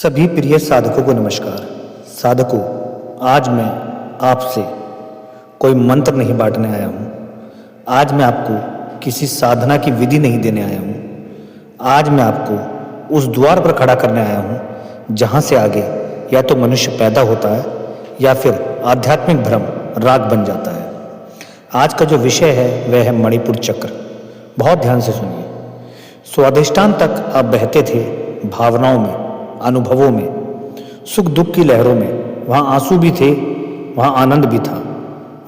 सभी प्रिय साधकों को नमस्कार। साधकों, आज मैं आपसे कोई मंत्र नहीं बांटने आया हूँ। आज मैं आपको किसी साधना की विधि नहीं देने आया हूँ। आज मैं आपको उस द्वार पर खड़ा करने आया हूँ जहाँ से आगे या तो मनुष्य पैदा होता है या फिर आध्यात्मिक भ्रम राग बन जाता है। आज का जो विषय है वह है मणिपुर चक्र। बहुत ध्यान से सुनिए। स्वाधिष्ठान तक आप बहते थे, भावनाओं में, अनुभवों में, सुख दुख की लहरों में। वहाँ आंसू भी थे, वहाँ आनंद भी था,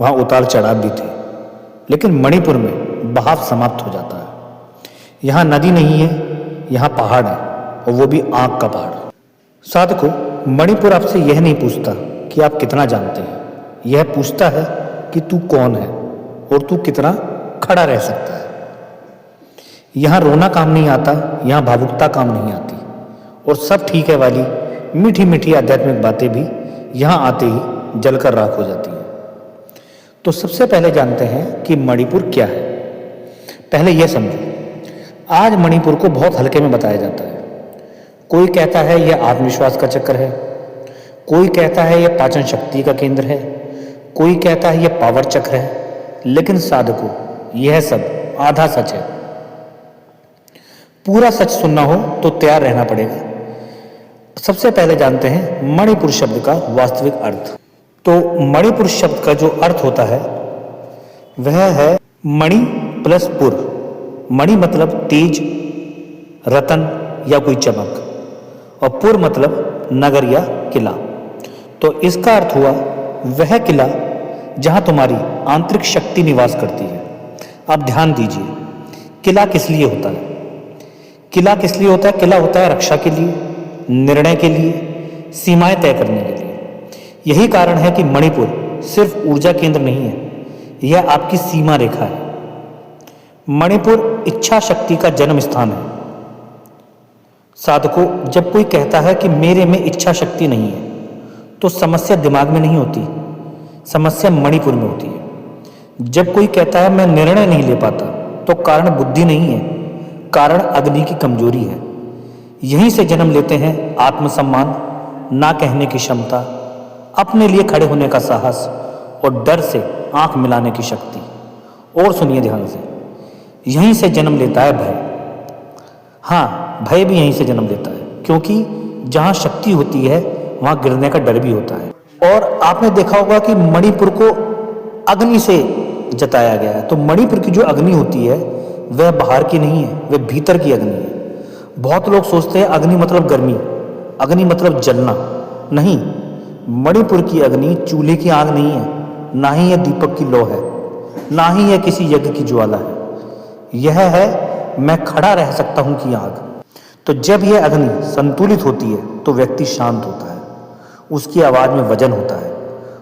वहाँ उतार चढ़ाव भी थे। लेकिन मणिपुर में बहाव समाप्त हो जाता है। यहाँ नदी नहीं है, यहाँ पहाड़ है, और वो भी आग का पहाड़। साधकों, मणिपुर आपसे यह नहीं पूछता कि आप कितना जानते हैं, यह पूछता है कि तू कौन है और तू कितना खड़ा रह सकता है। यहाँ रोना काम नहीं आता, यहाँ भावुकता काम नहीं आती, और सब ठीक है वाली मीठी मीठी आध्यात्मिक बातें भी यहाँ आते ही जलकर राख हो जाती हैं। तो सबसे पहले जानते हैं कि मणिपुर क्या है। पहले यह समझो, आज मणिपुर को बहुत हल्के में बताया जाता है। कोई कहता है यह आत्मविश्वास का चक्कर है, कोई कहता है यह पाचन शक्ति का केंद्र है, कोई कहता है यह पावर चक्र है। लेकिन साधकों, यह सब आधा सच है। पूरा सच सुनना हो तो तैयार रहना पड़ेगा। सबसे पहले जानते हैं मणिपुर शब्द का वास्तविक अर्थ। तो मणिपुर शब्द का जो अर्थ होता है वह है मणि प्लस पुर। मणि मतलब तेज, रतन या कोई चमक, और पुर मतलब नगर या किला। तो इसका अर्थ हुआ वह किला जहां तुम्हारी आंतरिक शक्ति निवास करती है। अब ध्यान दीजिए, किला किस लिए होता है? किला किस लिए होता है? किला होता है रक्षा के लिए, निर्णय के लिए, सीमाएं तय करने के लिए। यही कारण है कि मणिपुर सिर्फ ऊर्जा केंद्र नहीं है, यह आपकी सीमा रेखा है। मणिपुर इच्छा शक्ति का जन्म स्थान है। साधकों, जब कोई कहता है कि मेरे में इच्छा शक्ति नहीं है, तो समस्या दिमाग में नहीं होती, समस्या मणिपुर में होती है। जब कोई कहता है मैं निर्णय नहीं ले पाता, तो कारण बुद्धि नहीं है, कारण अग्नि की कमजोरी है। यहीं से जन्म लेते हैं आत्मसम्मान, ना कहने की क्षमता, अपने लिए खड़े होने का साहस, और डर से आंख मिलाने की शक्ति। और सुनिए ध्यान से, यहीं से जन्म लेता है भय। हाँ, भय भी यहीं से जन्म लेता है, क्योंकि जहां शक्ति होती है वहां गिरने का डर भी होता है। और आपने देखा होगा कि मणिपुर को अग्नि से जताया गया है। तो मणिपुर की जो अग्नि होती है वह बाहर की नहीं है, वह भीतर की अग्नि है। बहुत लोग सोचते हैं अग्नि मतलब गर्मी, अग्नि मतलब जलना। नहीं, मणिपुर की अग्नि चूल्हे की आग नहीं है, ना ही यह दीपक की लौ है, ना ही यह किसी यज्ञ की ज्वाला है। यह है मैं खड़ा रह सकता हूं की आग। तो जब यह अग्नि संतुलित होती है तो व्यक्ति शांत होता है, उसकी आवाज में वजन होता है,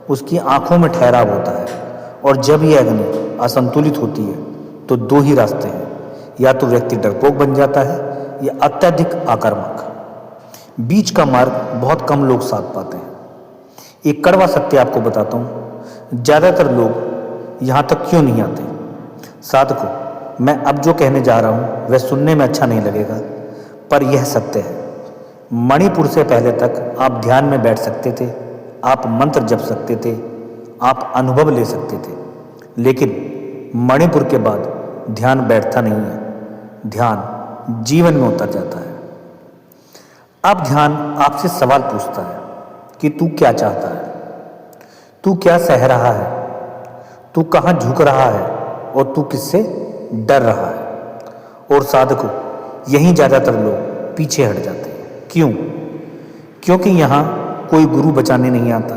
उसकी आंखों में ठहराव होता है। और जब यह अग्नि असंतुलित होती है तो दो ही रास्ते हैं, या तो व्यक्ति डरपोक बन जाता है या अत्यधिक आक्रामक। बीच का मार्ग बहुत कम लोग साध पाते हैं। एक कड़वा सत्य आपको बताता हूँ, ज़्यादातर लोग यहाँ तक क्यों नहीं आते। साधकों, मैं अब जो कहने जा रहा हूँ वह सुनने में अच्छा नहीं लगेगा, पर यह सत्य है। मणिपुर से पहले तक आप ध्यान में बैठ सकते थे, आप मंत्र जप सकते थे, आप अनुभव ले सकते थे। लेकिन मणिपुर के बाद ध्यान बैठता नहीं है, ध्यान जीवन में उतर जाता है। अब ध्यान आपसे सवाल पूछता है कि तू क्या चाहता है, तू क्या सह रहा है, तू कहाँ झुक रहा है, और तू किससे डर रहा है। और साधकों, यहीं ज़्यादातर लोग पीछे हट जाते हैं। क्यों? क्योंकि यहाँ कोई गुरु बचाने नहीं आता,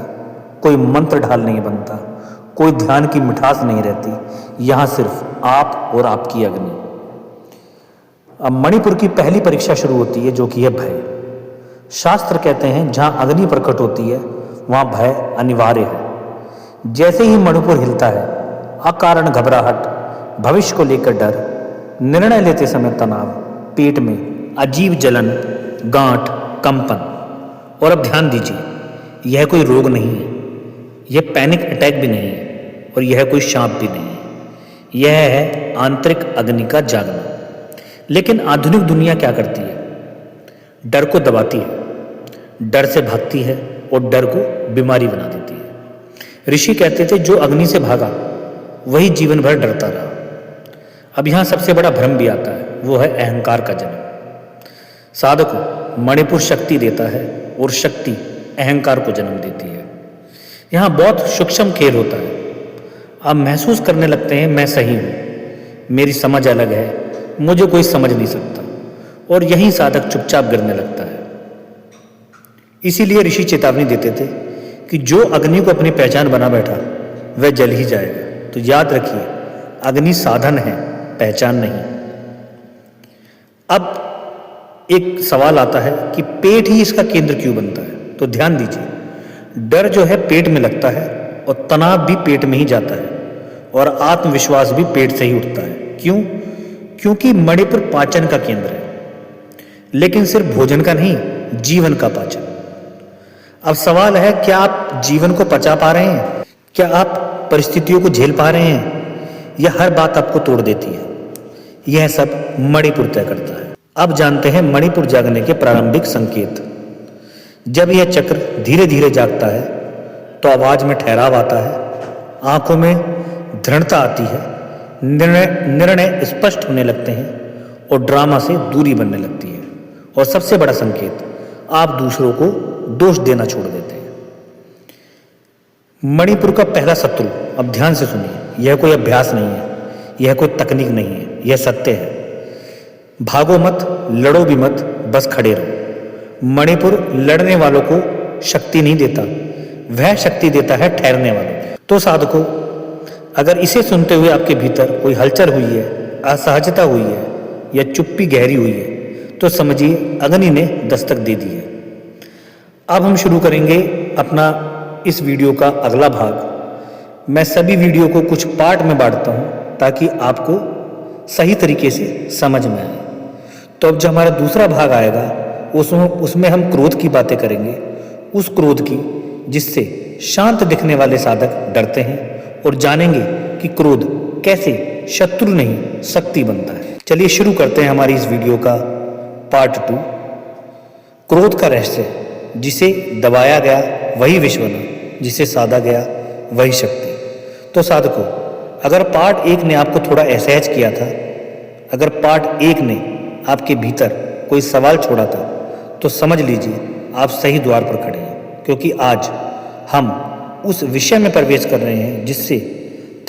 कोई मंत्र ढाल नहीं बनता, कोई ध्यान की मिठास नहीं रहती। यहाँ सिर्फ आप और आपकी अग्नि। अब मणिपुर की पहली परीक्षा शुरू होती है, जो कि है भय। शास्त्र कहते हैं जहाँ अग्नि प्रकट होती है वहाँ भय अनिवार्य है। जैसे ही मणिपुर हिलता है, अकारण घबराहट, भविष्य को लेकर डर, निर्णय लेते समय तनाव, पेट में अजीब जलन, गांठ, कंपन। और अब ध्यान दीजिए, यह कोई रोग नहीं है, यह पैनिक अटैक भी नहीं है, और यह कोई शांप भी नहीं है। यह है आंतरिक अग्नि का जागना। लेकिन आधुनिक दुनिया क्या करती है? डर को दबाती है, डर से भागती है और डर को बीमारी बना देती है। ऋषि कहते थे जो अग्नि से भागा वही जीवन भर डरता रहा। अब यहाँ सबसे बड़ा भ्रम भी आता है, वो है अहंकार का जन्म। साधक को मणिपुर शक्ति देता है और शक्ति अहंकार को जन्म देती है। यहाँ बहुत सूक्ष्म खेल होता है। आप महसूस करने लगते हैं मैं सही हूँ, मेरी समझ अलग है, मुझे कोई समझ नहीं सकता, और यही साधक चुपचाप गिरने लगता है। इसीलिए ऋषि चेतावनी देते थे कि जो अग्नि को अपनी पहचान बना बैठा वह जल ही जाएगा। तो याद रखिए, अग्नि साधन है, पहचान नहीं। अब एक सवाल आता है कि पेट ही इसका केंद्र क्यों बनता है? तो ध्यान दीजिए, डर जो है पेट में लगता है और तनाव भी पेट में ही जाता है और आत्मविश्वास भी पेट से ही उठता है। क्यों? क्योंकि मणिपुर पाचन का केंद्र है, लेकिन सिर्फ भोजन का नहीं, जीवन का पाचन। अब सवाल है, क्या आप जीवन को पचा पा रहे हैं? क्या आप परिस्थितियों को झेल पा रहे हैं, या हर बात आपको तोड़ देती है? यह सब मणिपुर तय करता है। अब जानते हैं मणिपुर जागने के प्रारंभिक संकेत। जब यह चक्र धीरे धीरे जागता है तो आवाज में ठहराव आता है, आंखों में दृढ़ता आती है, निर्णय स्पष्ट होने लगते हैं और ड्रामा से दूरी बनने लगती है। और सबसे बड़ा संकेत, आप दूसरों को दोष देना छोड़ देते हैं। मणिपुर का पहला शत्रु, अब ध्यान से सुनिए, यह कोई अभ्यास नहीं है, यह कोई तकनीक नहीं है, यह सत्य है। भागो मत, लड़ो भी मत, बस खड़े रहो। मणिपुर लड़ने वालों को शक्ति नहीं देता, वह शक्ति देता है ठहरने वालों को। तो साधकों, अगर इसे सुनते हुए आपके भीतर कोई हलचल हुई है, असहजता हुई है या चुप्पी गहरी हुई है, तो समझिए अग्नि ने दस्तक दे दी है। अब हम शुरू करेंगे अपना इस वीडियो का अगला भाग। मैं सभी वीडियो को कुछ पार्ट में बांटता हूं ताकि आपको सही तरीके से समझ में आए। तो अब जो हमारा दूसरा भाग आएगा उसमें हम क्रोध की बातें करेंगे, उस क्रोध की जिससे शांत दिखने वाले साधक डरते हैं, और जानेंगे कि क्रोध कैसे शत्रु नहीं शक्ति बनता है। चलिए शुरू करते हैं हमारी इस वीडियो का पार्ट 2, क्रोध का रहस्य। जिसे दबाया गया वही विष बना, जिसे साधा गया वही शक्ति। तो साधकों, अगर पार्ट 1 ने आपको थोड़ा असहज किया था, अगर पार्ट 1 ने आपके भीतर कोई सवाल छोड़ा था, तो समझ लीजिए आप सही द्वार पर खड़े हैं, क्योंकि आज हम उस विषय में प्रवेश कर रहे हैं जिससे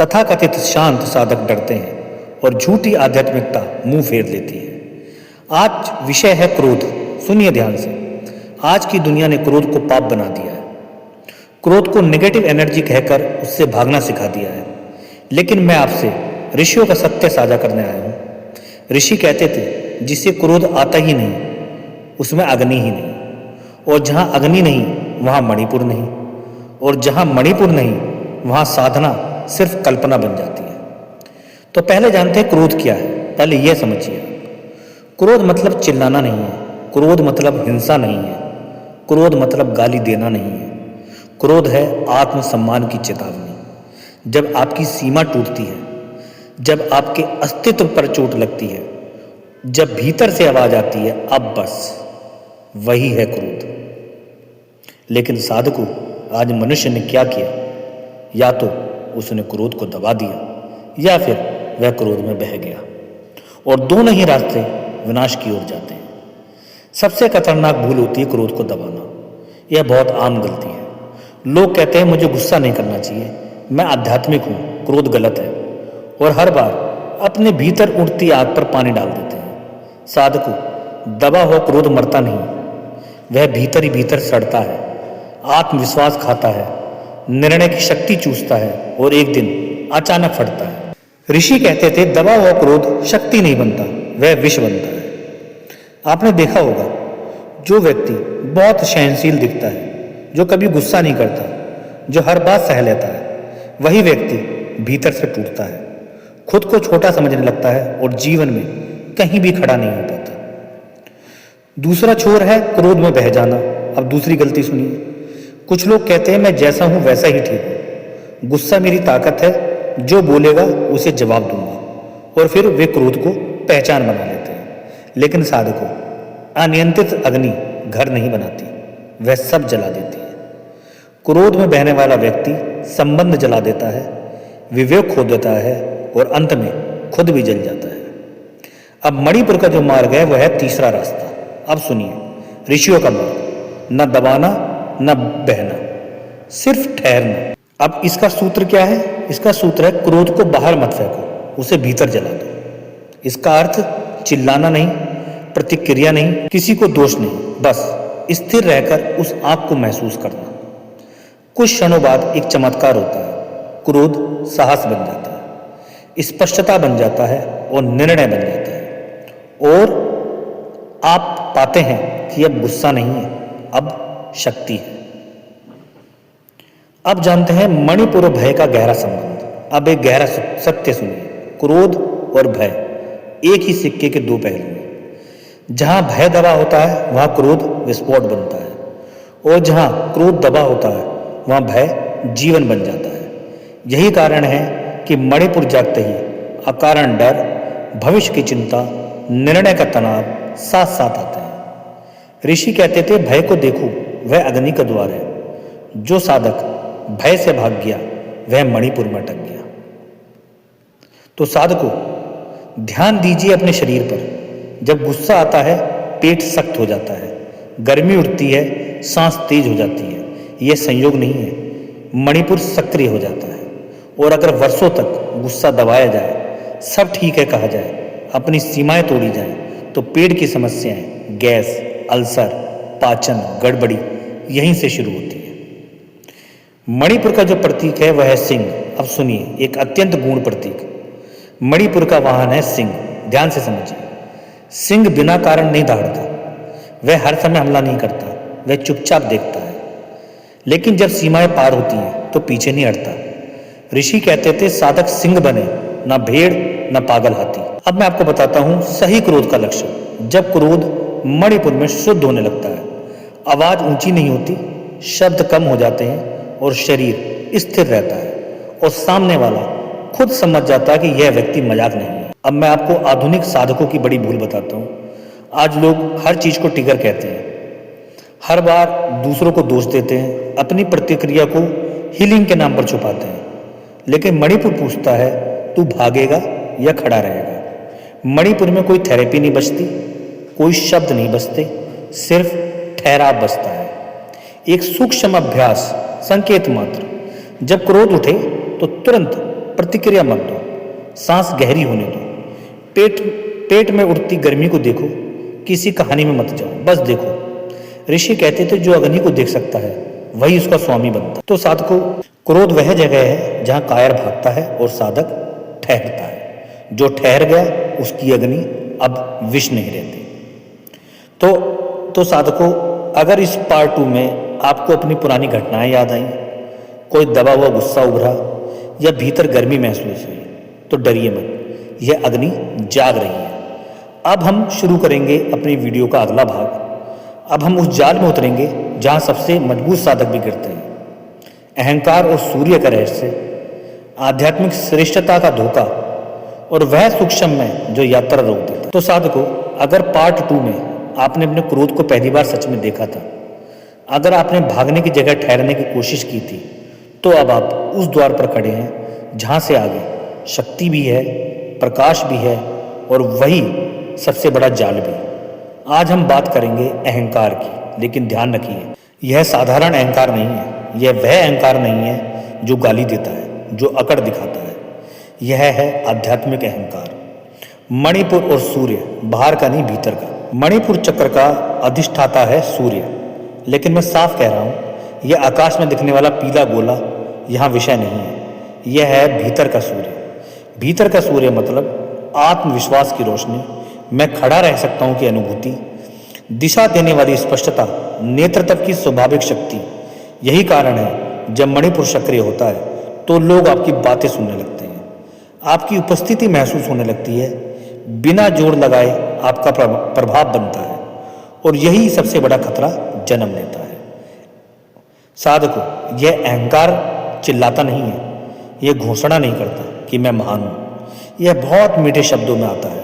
तथाकथित शांत साधक डरते हैं और झूठी आध्यात्मिकता मुंह फेर लेती है। आज विषय है क्रोध। सुनिए ध्यान से। आज की दुनिया ने क्रोध को पाप बना दिया है, क्रोध को नेगेटिव एनर्जी कहकर उससे भागना सिखा दिया है। लेकिन मैं आपसे ऋषियों का सत्य साझा करने आया हूं। ऋषि कहते थे जिससे क्रोध आता ही नहीं उसमें अग्नि ही नहीं, और जहां अग्नि नहीं वहां मणिपुर नहीं, और जहां मणिपुर नहीं वहां साधना सिर्फ कल्पना बन जाती है। तो पहले जानते हैं क्रोध क्या है। पहले यह समझिए, क्रोध मतलब चिल्लाना नहीं है, क्रोध मतलब हिंसा नहीं है, क्रोध मतलब गाली देना नहीं है। क्रोध है आत्मसम्मान की चेतावनी। जब आपकी सीमा टूटती है, जब आपके अस्तित्व पर चोट लगती है, जब भीतर से आवाज आती है अब बस, वही है क्रोध। लेकिन साधकों, आज मनुष्य ने क्या किया? या तो उसने क्रोध को दबा दिया या फिर वह क्रोध में बह गया, और दोनों ही रास्ते विनाश की ओर जाते हैं। सबसे खतरनाक भूल होती है क्रोध को दबाना। यह बहुत आम गलती है। लोग कहते हैं मुझे गुस्सा नहीं करना चाहिए, मैं आध्यात्मिक हूं, क्रोध गलत है, और हर बार अपने भीतर उठती आग पर पानी डाल देते हैं। साधकों, दबा हुआ क्रोध मरता नहीं, वह भीतर ही भीतर सड़ता है, आत्मविश्वास खाता है, निर्णय की शक्ति चूसता है और एक दिन अचानक फटता है। ऋषि कहते थे दबा हुआ क्रोध शक्ति नहीं बनता, वह विष बनता है। आपने देखा होगा, जो व्यक्ति बहुत सहनशील दिखता है, जो कभी गुस्सा नहीं करता, जो हर बात सह लेता है, वही व्यक्ति भीतर से टूटता है, खुद को छोटा समझने लगता है और जीवन में कहीं भी खड़ा नहीं हो पाता। दूसरा छोर है क्रोध में बह जाना। अब दूसरी गलती सुनिए। कुछ लोग कहते हैं मैं जैसा हूं वैसा ही ठीक हूं, गुस्सा मेरी ताकत है, जो बोलेगा उसे जवाब दूंगा, और फिर वे क्रोध को पहचान बना लेते हैं। लेकिन साधकों, अनियंत्रित अग्नि घर नहीं बनाती, वह सब जला देती है। क्रोध में बहने वाला व्यक्ति संबंध जला देता है, विवेक खो देता है और अंत में खुद भी जल जाता है। अब मणिपुर का जो मार्ग है वह है तीसरा रास्ता। अब सुनिए, ऋषियों का मार्ग, न दबाना न बहना, सिर्फ ठहरना। अब इसका सूत्र क्या है? इसका सूत्र है क्रोध को बाहर मत फेंको, उसे भीतर जला दो। इसका अर्थ चिल्लाना नहीं, प्रतिक्रिया नहीं, किसी को दोष नहीं, बस स्थिर रहकर उस आग को महसूस करना। कुछ क्षणों बाद एक चमत्कार होता है, क्रोध साहस बन जाता है, स्पष्टता बन जाता है और निर्णय बन जाता है। और आप पाते हैं कि अब गुस्सा नहीं है, अब शक्ति है। अब जानते हैं मणिपुर और भय का गहरा संबंध। अब एक गहरा सत्य सुनिए, क्रोध और भय एक ही सिक्के के दो पहलू हैं। जहां भय दबा होता है वहां क्रोध विस्फोट बनता है, और जहां क्रोध दबा होता है वहां भय जीवन बन जाता है। यही कारण है कि मणिपुर जागते ही अकारण डर, भविष्य की चिंता, निर्णय का तनाव साथ साथ आते हैं। ऋषि कहते थे, भय को देखो, वह अग्नि का द्वार है। जो साधक भय से भाग गया वह मणिपुर में अटक गया। तो साधकों, ध्यान दीजिए अपने शरीर पर। जब गुस्सा आता है पेट सख्त हो जाता है, गर्मी उठती है, सांस तेज हो जाती है। यह संयोग नहीं है, मणिपुर सक्रिय हो जाता है। और अगर वर्षों तक गुस्सा दबाया जाए, सब ठीक है कहा जाए, अपनी सीमाएं तोड़ी जाए, तो पेट की समस्याएं, गैस, अल्सर, पाचन गड़बड़ी यहीं से शुरू होती है। मणिपुर का जो प्रतीक है वह है सिंह। अब सुनिए, एक अत्यंत गूढ़ प्रतीक। मणिपुर का वाहन है सिंह। ध्यान से समझिए, सिंह बिना कारण नहीं दहाड़ता, वह हर समय हमला नहीं करता, वह चुपचाप देखता है। लेकिन जब सीमाएं पार होती हैं तो पीछे नहीं हटता। ऋषि कहते थे, साधक सिंह बने, ना भेड़ ना पागल हाथी। अब मैं आपको बताता हूं सही क्रोध का लक्षण। जब क्रोध मणिपुर में शुद्ध होने लगता है, आवाज ऊंची नहीं होती, शब्द कम हो जाते हैं और शरीर स्थिर रहता है, और सामने वाला खुद समझ जाता है कि यह व्यक्ति मजाक नहीं है। अब मैं आपको आधुनिक साधकों की बड़ी भूल बताता हूं। आज लोग हर चीज को ट्रिगर कहते हैं, हर बार दूसरों को दोष देते हैं, अपनी प्रतिक्रिया को हीलिंग के नाम पर छुपाते हैं। लेकिन मणिपुर पूछता है, तू भागेगा या खड़ा रहेगा? मणिपुर में कोई थेरेपी नहीं बचती, कोई शब्द नहीं बचते, सिर्फ ठहराव बचता है। एक सूक्ष्म अभ्यास, संकेत मात्र। जब क्रोध उठे तो तुरंत प्रतिक्रिया मत दो, सांस गहरी होने दो, पेट में उठती गर्मी को देखो, किसी कहानी में मत जाओ, बस देखो। ऋषि कहते थे, जो अग्नि को देख सकता है वही उसका स्वामी बनता है। तो साधकों, क्रोध वह जगह है जहां कायर भागता है और साधक ठहरता है। जो ठहर गया उसकी अग्नि अब विष नहीं रहती। तो साधकों, अगर इस पार्ट 2 में आपको अपनी पुरानी घटनाएं याद आई, कोई दबा हुआ गुस्सा उभरा या भीतर गर्मी महसूस हुई, तो डरिए मत, यह अग्नि जाग रही है। अब हम शुरू करेंगे अपनी वीडियो का अगला भाग। अब हम उस जाल में उतरेंगे जहां सबसे मजबूत साधक भी गिरते हैं। अहंकार और सूर्य का रहस्य, आध्यात्मिक श्रेष्ठता का धोखा, और वह सूक्ष्म में जो यात्रा रोक देता। तो साधकों, अगर पार्ट 2 में आपने अपने क्रोध को पहली बार सच में देखा था, अगर आपने भागने की जगह ठहरने की कोशिश की थी, तो अब आप उस द्वार पर खड़े हैं जहां से आगे शक्ति भी है, प्रकाश भी है, और वही सबसे बड़ा जाल भी। आज हम बात करेंगे अहंकार की, लेकिन ध्यान रखिए, यह साधारण अहंकार नहीं है। यह वह अहंकार नहीं है जो गाली देता है, जो अकड़ दिखाता है। यह है आध्यात्मिक अहंकार। मणिपुर और सूर्य, बाहर का नहीं भीतर का। मणिपुर चक्र का अधिष्ठाता है सूर्य, लेकिन मैं साफ कह रहा हूं, यह आकाश में दिखने वाला पीला गोला यहां विषय नहीं है। यह है भीतर का सूर्य। भीतर का सूर्य मतलब आत्मविश्वास की रोशनी, मैं खड़ा रह सकता हूं की अनुभूति, दिशा देने वाली स्पष्टता, नेतृत्व की स्वाभाविक शक्ति। यही कारण है जब मणिपुर सक्रिय होता है तो लोग आपकी बातें सुनने लगते हैं, आपकी उपस्थिति महसूस होने लगती है, बिना जोर लगाए आपका प्रभाव बनता है, और यही सबसे बड़ा खतरा जन्म लेता है। साधकों, यह अहंकार चिल्लाता नहीं है, यह घोषणा नहीं करता कि मैं महान हूं। यह बहुत मीठे शब्दों में आता है।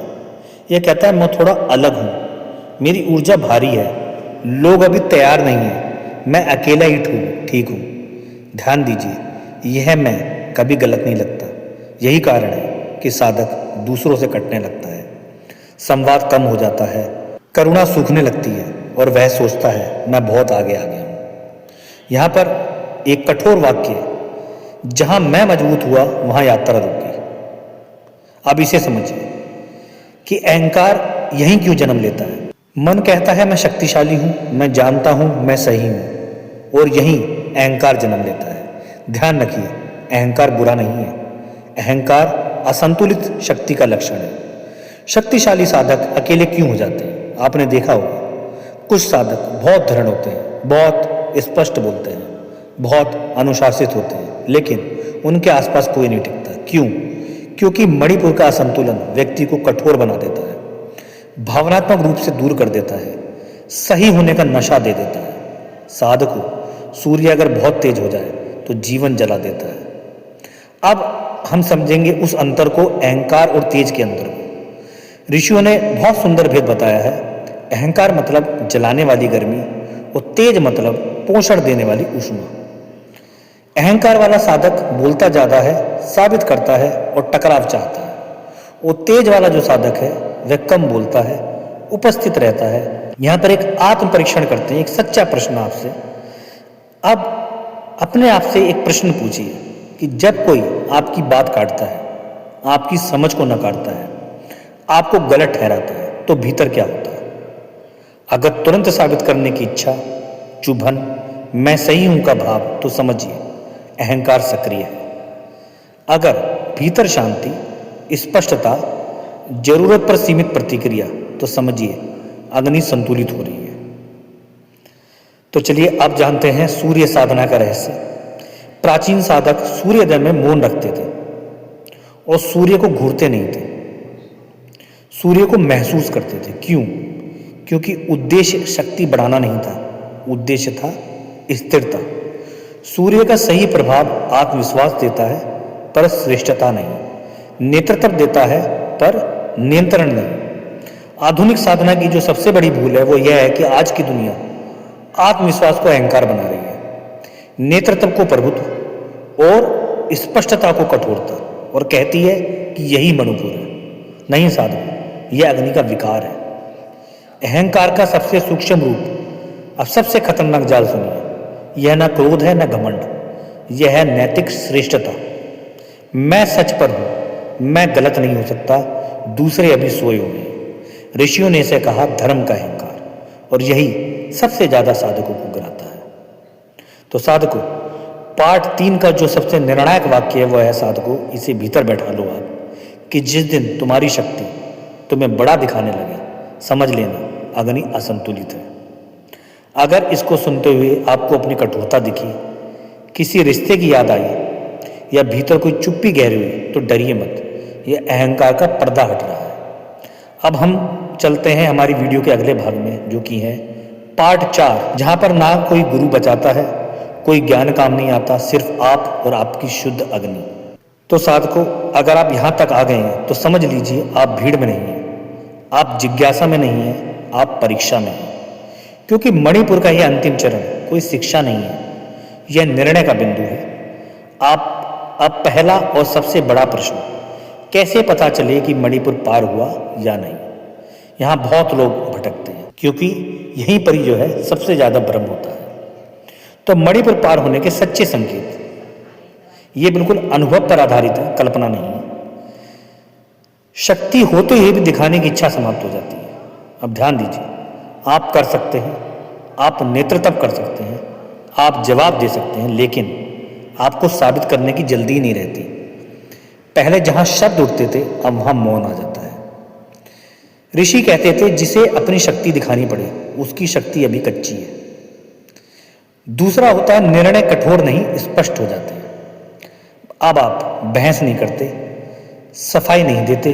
यह कहता है, मैं थोड़ा अलग हूं, मेरी ऊर्जा भारी है, लोग अभी तैयार नहीं है, मैं अकेला ही ठीक हूँ। ध्यान दीजिए, यह मैं कभी गलत नहीं लगता। यही कारण है कि साधक दूसरों से कटने लगता है, संवाद कम हो जाता है, करुणा सूखने लगती है और वह सोचता है मैं बहुत आगे आ गया हूँ। यहाँ पर एक कठोर वाक्य है, जहाँ मैं मजबूत हुआ वहाँ यात्रा रुकी। अब इसे समझिए कि अहंकार यहीं क्यों जन्म लेता है। मन कहता है मैं शक्तिशाली हूँ, मैं जानता हूँ, मैं सही हूँ, और यहीं अहंकार जन्म लेता है। ध्यान रखिए, अहंकार बुरा नहीं है। अहंकार असंतुलित शक्ति का लक्षण है। शक्तिशाली साधक अकेले क्यों हो जाते हैं? आपने देखा होगा, कुछ साधक बहुत दृढ़ होते हैं, बहुत स्पष्ट बोलते हैं, बहुत अनुशासित होते हैं, लेकिन उनके आसपास कोई नहीं टिकता। क्यों? क्योंकि मणिपुर का असंतुलन व्यक्ति को कठोर बना देता है, भावनात्मक रूप से दूर कर देता है, सही होने का नशा दे देता है। साधक को सूर्य अगर बहुत तेज हो जाए तो जीवन जला देता है। अब हम समझेंगे उस अंतर को, अहंकार और तेज के अंतर को। ऋषियों ने बहुत सुंदर भेद बताया है। अहंकार मतलब जलाने वाली गर्मी और तेज मतलब पोषण देने वाली ऊष्मा। अहंकार वाला साधक बोलता ज्यादा है, साबित करता है और टकराव चाहता है, और तेज वाला जो साधक है वह कम बोलता है, उपस्थित रहता है। यहाँ पर एक आत्म परीक्षण करते हैं, एक सच्चा प्रश्न आपसे। अब अपने आप से एक प्रश्न पूछिए कि जब कोई आपकी बात काटता है, आपकी समझ को नकारता है, आपको गलत ठहराता है, तो भीतर क्या होता है? अगर तुरंत साबित करने की इच्छा, चुभन, मैं सही हूं का भाव, तो समझिए अहंकार सक्रिय है। अगर भीतर शांति, स्पष्टता, जरूरत पर सीमित प्रतिक्रिया, तो समझिए अग्नि संतुलित हो रही है। तो चलिए अब जानते हैं सूर्य साधना का रहस्य। प्राचीन साधक सूर्योदय में मौन रखते थे और सूर्य को घूरते नहीं थे, सूर्य को महसूस करते थे। क्यों? क्योंकि उद्देश्य शक्ति बढ़ाना नहीं था, उद्देश्य था स्थिरता। सूर्य का सही प्रभाव आत्मविश्वास देता है पर श्रेष्ठता नहीं, नेतृत्व देता है पर नियंत्रण नहीं। आधुनिक साधना की जो सबसे बड़ी भूल है वो यह है कि आज की दुनिया आत्मविश्वास को अहंकार बना रही है, नेतृत्व को प्रभुत्व और स्पष्टता को कठोरता, और कहती है कि यही मणिपुर है। नहीं साधु, यह अग्नि का विकार है। अहंकार का सबसे सूक्ष्म रूप, अब सबसे खतरनाक जाल सुनिए। यह न क्रोध है न घमंड, यह है नैतिक श्रेष्ठता। मैं सच पर हूं, मैं गलत नहीं हो सकता, दूसरे अभी सोए हुए हैं। ऋषियों ने इसे कहा धर्म का अहंकार, और यही सबसे ज्यादा साधकों को गिराता है। तो साधकों, पार्ट 3 का जो सबसे निर्णायक वाक्य है वह है, साधकों इसे भीतर बैठा लो आप, कि जिस दिन तुम्हारी शक्ति तुम्हें बड़ा दिखाने लगे, समझ लेना अग्नि असंतुलित है। अगर इसको सुनते हुए आपको अपनी कठोरता दिखी, किसी रिश्ते की याद आई, या भीतर कोई चुप्पी गहरी हुई, तो डरिए मत, यह अहंकार का पर्दा हट रहा है। अब हम चलते हैं हमारी वीडियो के अगले भाग में, जो कि है पार्ट 4, जहां पर ना कोई गुरु बचाता है, कोई ज्ञान काम नहीं आता, सिर्फ आप और आपकी शुद्ध अग्नि। तो साधकों, अगर आप यहां तक आ गए हैं तो समझ लीजिए आप भीड़ में नहीं हैं, आप जिज्ञासा में नहीं हैं, आप परीक्षा में हैं। क्योंकि मणिपुर का यह अंतिम चरण कोई शिक्षा नहीं है, यह निर्णय का बिंदु है। अब पहला और सबसे बड़ा प्रश्न, कैसे पता चले कि मणिपुर पार हुआ या नहीं? यहाँ बहुत लोग भटकते हैं, क्योंकि यहीं पर ही जो है सबसे ज्यादा भ्रम होता है। तो मणिपुर पार होने के सच्चे संकेत, ये बिल्कुल अनुभव पर आधारित है, कल्पना नहीं है। शक्ति होते हुए भी दिखाने की इच्छा समाप्त हो जाती है। अब ध्यान दीजिए, आप कर सकते हैं, आप नेतृत्व कर सकते हैं, आप जवाब दे सकते हैं, लेकिन आपको साबित करने की जल्दी नहीं रहती। पहले जहां शब्द उठते थे, अब वहां मौन आ जाता है। ऋषि कहते थे जिसे अपनी शक्ति दिखानी पड़े, उसकी शक्ति अभी कच्ची है। दूसरा होता है निर्णय कठोर नहीं, स्पष्ट हो जाते हैं। अब आप बहस नहीं करते, सफाई नहीं देते,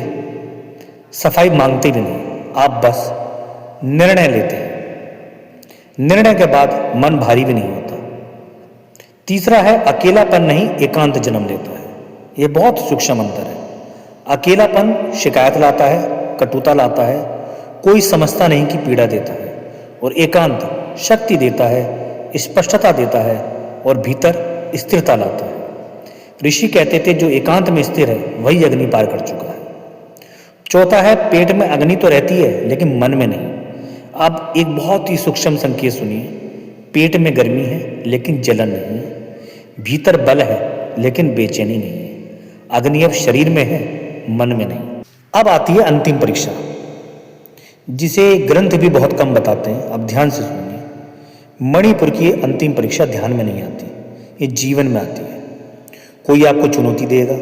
सफाई मांगते भी नहीं, आप बस निर्णय लेते हैं। निर्णय के बाद मन भारी भी नहीं होता। तीसरा है अकेलापन नहीं, एकांत जन्म लेता है। यह बहुत सूक्ष्म अंतर है। अकेलापन शिकायत लाता है, कटुता लाता है, कोई समझता नहीं कि पीड़ा देता है, और एकांत शक्ति देता है, स्पष्टता देता है और भीतर स्थिरता लाता है। ऋषि कहते थे जो एकांत में स्थिर है वही अग्नि पार कर चुका है। चौथा है पेट में अग्नि तो रहती है लेकिन मन में नहीं। अब एक बहुत ही सूक्ष्म संकेत सुनिए, पेट में गर्मी है लेकिन जलन नहीं है, भीतर बल है लेकिन बेचैनी नहीं है। अग्नि अब शरीर में है, मन में नहीं। अब आती है अंतिम परीक्षा, जिसे ग्रंथ भी बहुत कम बताते हैं। अब ध्यान से सुनिए, मणिपुर की अंतिम परीक्षा ध्यान में नहीं आती, ये जीवन में आती है। कोई आपको चुनौती देगा,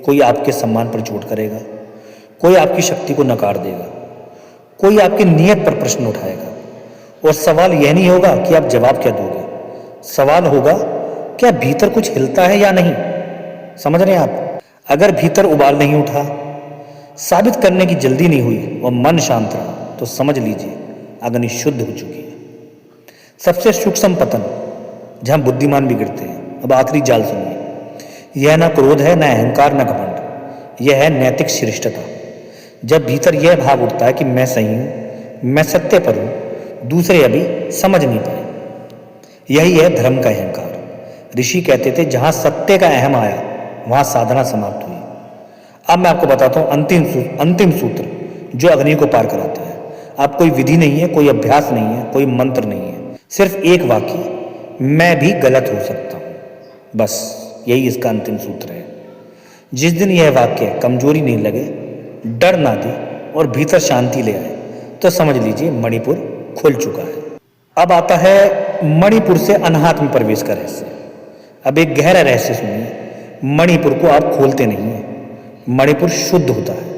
कोई आपके सम्मान पर चोट करेगा, कोई आपकी शक्ति को नकार देगा, कोई आपकी नीयत पर प्रश्न उठाएगा। और सवाल यह नहीं होगा कि आप जवाब क्या दोगे, सवाल होगा क्या भीतर कुछ हिलता है या नहीं। समझ रहे हैं आप? अगर भीतर उबाल नहीं उठा, साबित करने की जल्दी नहीं हुई और मन शांत रहा, तो समझ लीजिए अग्नि शुद्ध हो चुकी है। सबसे सूक्ष्म पतन, जहां बुद्धिमान भी गिरते हैं। अब आखिरी जाल सुनिए, यह ना क्रोध है, ना अहंकार, ना घमंड, यह है नैतिक श्रेष्ठता। जब भीतर यह भाव उठता है कि मैं सही हूं, मैं सत्य पर हूं, दूसरे अभी समझ नहीं पाए, यही है धर्म का अहंकार। ऋषि कहते थे जहां सत्य का अहम आया वहां साधना समाप्त हुई। अब मैं आपको बताता हूं अंतिम सूत्र जो अग्नि को पार कराता है। अब कोई विधि नहीं है, कोई अभ्यास नहीं है, कोई मंत्र नहीं है, सिर्फ एक वाक्य, मैं भी गलत हो सकता हूं। बस यही इसका अंतिम सूत्र है। जिस दिन यह वाक्य कमजोरी नहीं लगे, डर ना दे और भीतर शांति ले आए, तो समझ लीजिए मणिपुर खुल चुका है। अब आता है मणिपुर से अनाहत में प्रवेश का रहस्य। अब एक गहरा रहस्य सुनिए, मणिपुर को आप खोलते नहीं है, मणिपुर शुद्ध होता है।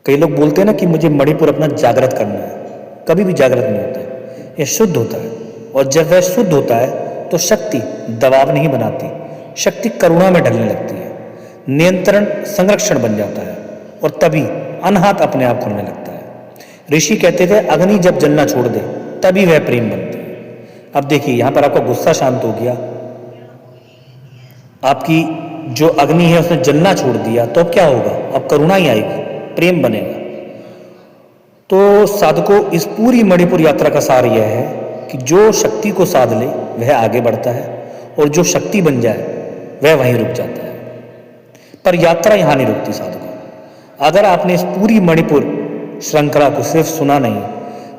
कई लोग बोलते हैं ना कि मुझे मणिपुर अपना जागृत करना है, कभी भी जागृत नहीं होता है, यह शुद्ध होता है। और जब वह शुद्ध होता है तो शक्ति दबाव नहीं बनाती, शक्ति करुणा में ढलने लगती है, नियंत्रण संरक्षण बन जाता है और तभी अनाहत अपने आप खुलने लगता है। ऋषि कहते थे अग्नि जब जलना छोड़ दे तभी वह प्रेम बनती है। अब देखिए यहां पर आपका गुस्सा शांत हो गया, आपकी जो अग्नि है उसने जलना छोड़ दिया, तो अब क्या होगा? अब करुणा ही आएगी, प्रेम बनेगा। तो साधकों, इस पूरी मणिपुर यात्रा का सार यह है कि जो शक्ति को साध ले वह आगे बढ़ता है और जो शक्ति बन जाए वह वहीं रुक जाता है। पर यात्रा यहां नहीं रुकती साधकों। अगर आपने इस पूरी मणिपुर श्रृंखला को सिर्फ सुना नहीं,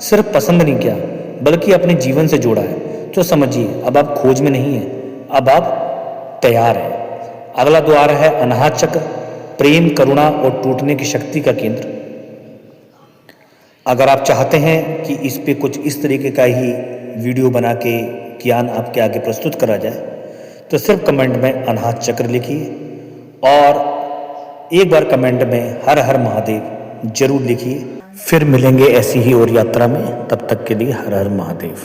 सिर्फ पसंद नहीं किया, बल्कि अपने जीवन से जोड़ा है, तो समझिए अब आप खोज में नहीं है, अब आप तैयार हैं। अगला द्वार है अनाहत चक्र, प्रेम, करुणा और टूटने की शक्ति का केंद्र। अगर आप चाहते हैं कि इस पे कुछ इस तरीके का ही वीडियो बना के ज्ञान आपके आगे प्रस्तुत करा जाए, तो सिर्फ कमेंट में अनाहत चक्र लिखिए और एक बार कमेंट में हर हर महादेव जरूर लिखिए। फिर मिलेंगे ऐसी ही और यात्रा में, तब तक के लिए हर हर महादेव।